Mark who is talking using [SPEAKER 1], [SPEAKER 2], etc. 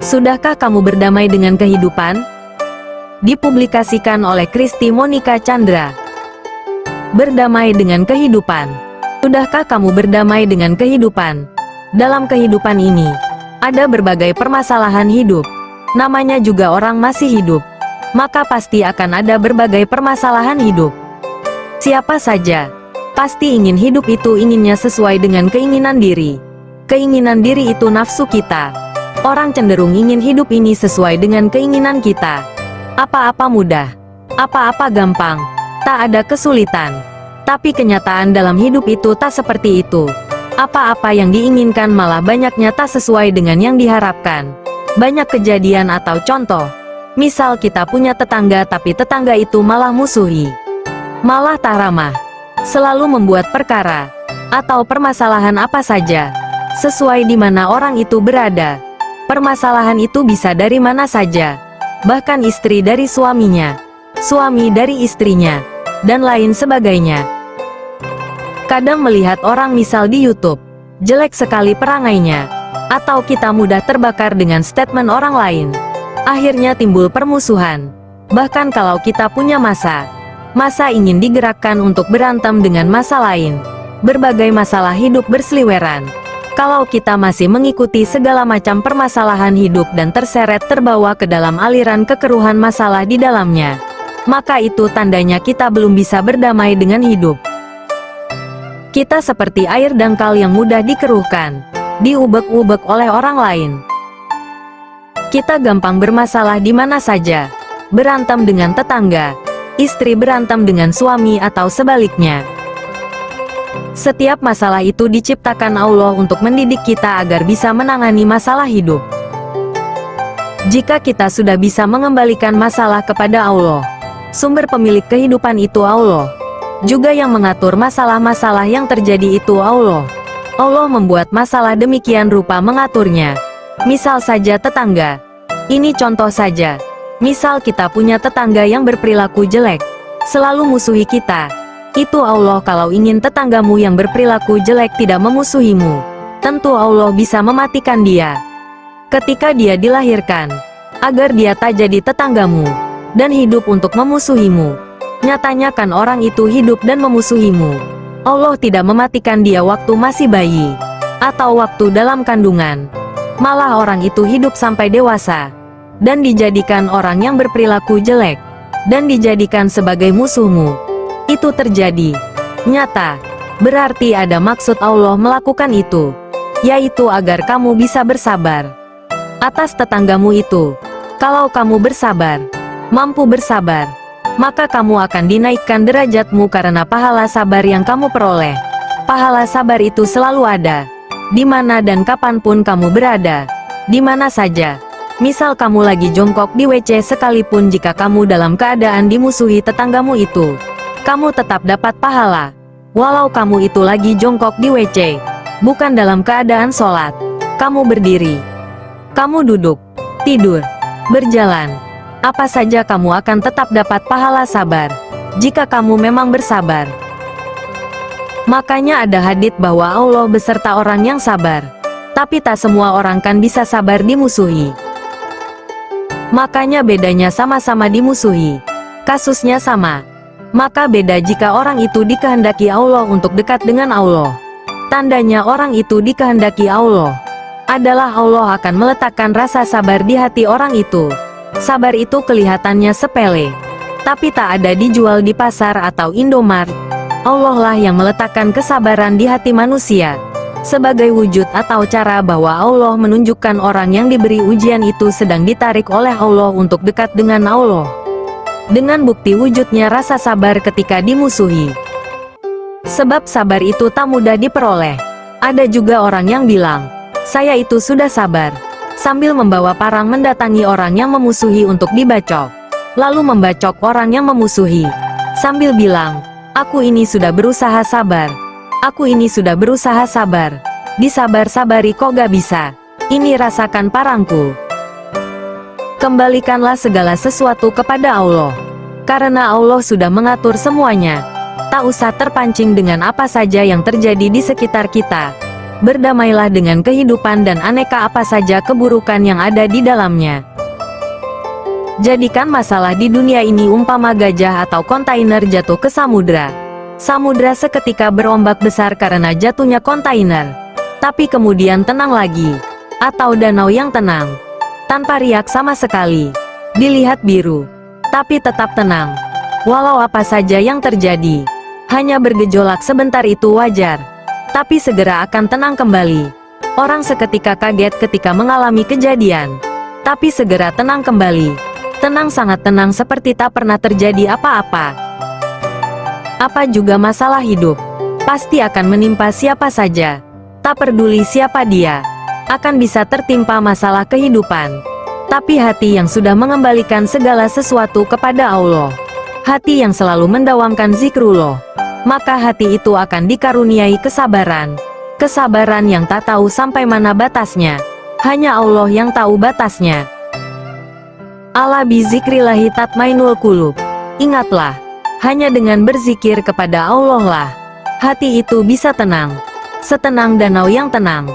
[SPEAKER 1] Sudahkah kamu berdamai dengan kehidupan? Dipublikasikan oleh Kristi Monica Chandra. Berdamai dengan kehidupan. Sudahkah kamu berdamai dengan kehidupan? Dalam kehidupan ini, ada berbagai permasalahan hidup. Namanya juga orang masih hidup. Maka pasti akan ada berbagai permasalahan hidup. Siapa saja pasti ingin hidup itu inginnya sesuai dengan keinginan diri. Keinginan diri itu nafsu kita. Orang cenderung ingin hidup ini sesuai dengan keinginan kita. Apa-apa mudah, apa-apa gampang, tak ada kesulitan. Tapi kenyataan dalam hidup itu tak seperti itu. Apa-apa yang diinginkan malah banyaknya tak sesuai dengan yang diharapkan. Banyak kejadian atau contoh. Misal kita punya tetangga tapi tetangga itu malah musuhi. Malah tak ramah. Selalu membuat perkara atau permasalahan apa saja sesuai di mana orang itu berada. Permasalahan itu bisa dari mana saja, bahkan istri dari suaminya, suami dari istrinya, dan lain sebagainya. Kadang melihat orang misal di YouTube, jelek sekali perangainya, atau kita mudah terbakar dengan statement orang lain. Akhirnya timbul permusuhan. Bahkan kalau kita punya masa ingin digerakkan untuk berantem dengan masa lain. Berbagai masalah hidup berseliweran. Kalau kita masih mengikuti segala macam permasalahan hidup dan terseret terbawa ke dalam aliran kekeruhan masalah di dalamnya, maka itu tandanya kita belum bisa berdamai dengan hidup. Kita seperti air dangkal yang mudah dikeruhkan, diubek-ubek oleh orang lain. Kita gampang bermasalah di mana saja, berantem dengan tetangga, istri berantem dengan suami atau sebaliknya. Setiap masalah itu diciptakan Allah untuk mendidik kita agar bisa menangani masalah hidup. Jika kita sudah bisa mengembalikan masalah kepada Allah, sumber pemilik kehidupan itu Allah. Juga yang mengatur masalah-masalah yang terjadi itu Allah. Allah membuat masalah demikian rupa mengaturnya. Misal saja tetangga. Ini contoh saja. Misal kita punya tetangga yang berperilaku jelek, selalu musuhi kita. Itu Allah. Kalau ingin tetanggamu yang berperilaku jelek tidak memusuhimu, tentu Allah bisa mematikan dia ketika dia dilahirkan, agar dia tak jadi tetanggamu, dan hidup untuk memusuhimu. Nyatanya kan orang itu hidup dan memusuhimu. Allah tidak mematikan dia waktu masih bayi, atau waktu dalam kandungan. Malah orang itu hidup sampai dewasa, dan dijadikan orang yang berperilaku jelek, dan dijadikan sebagai musuhmu. Itu terjadi nyata. Berarti ada maksud Allah melakukan itu, yaitu agar kamu bisa bersabar atas tetanggamu itu. Kalau kamu bersabar, mampu bersabar, maka kamu akan dinaikkan derajatmu karena pahala sabar yang kamu peroleh. Pahala sabar itu selalu ada, di mana dan kapanpun kamu berada, di mana saja. Misal kamu lagi jongkok di WC, sekalipun jika kamu dalam keadaan dimusuhi tetanggamu itu, kamu tetap dapat pahala. Walau kamu itu lagi jongkok di WC, bukan dalam keadaan sholat. Kamu berdiri, kamu duduk, tidur, berjalan, apa saja kamu akan tetap dapat pahala sabar, jika kamu memang bersabar. Makanya ada hadits bahwa Allah beserta orang yang sabar. Tapi tak semua orang kan bisa sabar dimusuhi. Makanya bedanya sama-sama dimusuhi, kasusnya sama. Maka beda jika orang itu dikehendaki Allah untuk dekat dengan Allah. Tandanya orang itu dikehendaki Allah adalah Allah akan meletakkan rasa sabar di hati orang itu. Sabar itu kelihatannya sepele, tapi tak ada dijual di pasar atau Indomaret. Allah lah yang meletakkan kesabaran di hati manusia, sebagai wujud atau cara bahwa Allah menunjukkan orang yang diberi ujian itu sedang ditarik oleh Allah untuk dekat dengan Allah. Dengan bukti wujudnya rasa sabar ketika dimusuhi. Sebab sabar itu tak mudah diperoleh. Ada juga orang yang bilang, saya itu sudah sabar, sambil membawa parang mendatangi orang yang memusuhi untuk dibacok. Lalu membacok orang yang memusuhi, sambil bilang, aku ini sudah berusaha sabar. Aku ini sudah berusaha sabar. Disabar-sabari kok gak bisa. Ini rasakan parangku. Kembalikanlah segala sesuatu kepada Allah. Karena Allah sudah mengatur semuanya. Tak usah terpancing dengan apa saja yang terjadi di sekitar kita. Berdamailah dengan kehidupan dan aneka apa saja keburukan yang ada di dalamnya. Jadikan masalah di dunia ini umpama gajah atau kontainer jatuh ke samudra. Samudra seketika berombak besar karena jatuhnya kontainer. Tapi kemudian tenang lagi. Atau danau yang tenang. Tanpa riak sama sekali. Dilihat biru. Tapi tetap tenang. Walau apa saja yang terjadi. Hanya bergejolak sebentar itu wajar. Tapi segera akan tenang kembali. Orang seketika kaget ketika mengalami kejadian. Tapi segera tenang kembali. Tenang, sangat tenang, seperti tak pernah terjadi apa-apa. Apa juga masalah hidup, pasti akan menimpa siapa saja. Tak peduli siapa dia, akan bisa tertimpa masalah kehidupan. Tapi hati yang sudah mengembalikan segala sesuatu kepada Allah, hati yang selalu mendawamkan zikrullah, maka hati itu akan dikaruniai kesabaran. Kesabaran yang tak tahu sampai mana batasnya. Hanya Allah yang tahu batasnya. Ala bizikrillahi tatmainul qulub. Ingatlah, hanya dengan berzikir kepada Allah lah, hati itu bisa tenang. Setenang danau yang tenang.